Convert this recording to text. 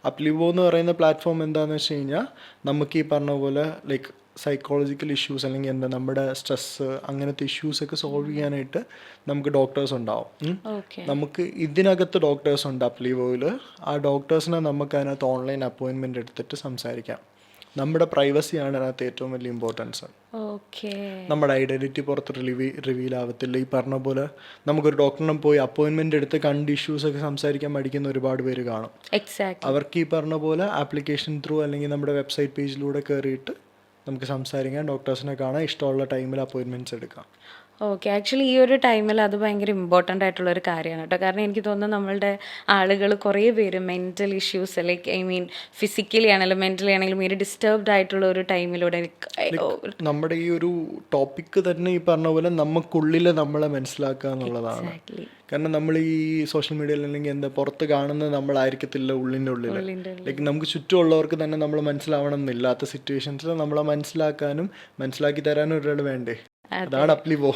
അപ്ലിവോ എന്ന് പറയുന്ന പ്ലാറ്റ്ഫോം എന്താണെന്ന് വെച്ച് കഴിഞ്ഞാൽ നമുക്ക് ഈ പറഞ്ഞ പോലെ ലൈക്ക് സൈക്കോളജിക്കൽ ഇഷ്യൂസ് അല്ലെങ്കിൽ എന്താ നമ്മുടെ സ്ട്രെസ്സ് അങ്ങനത്തെ ഇഷ്യൂസൊക്കെ സോൾവ് ചെയ്യാനായിട്ട് നമുക്ക് ഡോക്ടേഴ്സ് ഉണ്ടാവും. ഓക്കെ. നമുക്ക് ഇതിനകത്ത് ഡോക്ടേഴ്സ് ഉണ്ട് അപ്ലിവോയിൽ. ആ ഡോക്ടേഴ്സിനെ നമുക്ക് അതിനകത്ത് ഓൺലൈൻ അപ്പോയിൻമെൻ്റ് എടുത്തിട്ട് സംസാരിക്കാം. നമ്മുടെ പ്രൈവസിയാണ് അതിനകത്ത് ഏറ്റവും വലിയ ഇമ്പോർട്ടൻസ്. ഓക്കെ. നമ്മുടെ ഐഡൻറ്റിറ്റി പുറത്ത് റിവീൽ ആവത്തില്ല. ഈ പറഞ്ഞ പോലെ നമുക്കൊരു ഡോക്ടറിനെ പോയി അപ്പോയിൻമെൻ്റ് എടുത്ത് കണ്ട് ഇഷ്യൂസൊക്കെ സംസാരിക്കാൻ മടിക്കുന്ന ഒരുപാട് പേര് കാണും. എക്സാക്ട്ലി. അവർക്ക് ഈ പറഞ്ഞ പോലെ ആപ്ലിക്കേഷൻ ത്രൂ അല്ലെങ്കിൽ നമ്മുടെ വെബ്സൈറ്റ് പേജിലൂടെ കയറിയിട്ട് നമുക്ക് സംസാരിക്കാം, ഡോക്ടേഴ്സിനെ കാണാം, ഇഷ്ടമുള്ള ടൈമിൽ അപ്പോയിൻമെൻറ്റ്സ് എടുക്കാം. ഓക്കെ. ആക്ച്വലി ഈ ഒരു ടൈമിൽ അത് ഭയങ്കര ഇമ്പോർട്ടൻ്റ് ആയിട്ടുള്ളൊരു കാര്യമാണ് കേട്ടോ. കാരണം എനിക്ക് തോന്നുന്നു നമ്മളുടെ ആളുകൾ കുറേ പേര് mental issues like I mean physically ആണെങ്കിലും മെൻ്റലി ആണെങ്കിലും ഈ ഒരു ഡിസ്റ്റർബ്ഡ് ആയിട്ടുള്ള ഒരു ടൈമിലൂടെ നമ്മുടെ ഈ ഒരു ടോപ്പിക്ക് തന്നെ ഈ പറഞ്ഞ പോലെ നമുക്കുള്ളിൽ നമ്മളെ മനസ്സിലാക്കുക എന്നുള്ളതാണ്. എക്സാക്ട്ലി കാരണം നമ്മൾ ഈ സോഷ്യൽ മീഡിയയിൽ അല്ലെങ്കിൽ എന്താ പുറത്ത് കാണുന്നത് നമ്മളായിരിക്കത്തില്ല ഉള്ളിൻ്റെ ഉള്ളിൽ. ലൈക്ക് നമുക്ക് ചുറ്റുമുള്ളവർക്ക് തന്നെ നമ്മൾ മനസ്സിലാവണം എന്നില്ലാത്ത സിറ്റുവേഷൻസിൽ നമ്മളെ മനസ്സിലാക്കാനും മനസ്സിലാക്കി തരാനും ഒരാൾ വേണ്ടേ. അതാണ് അപ്ലിവോ.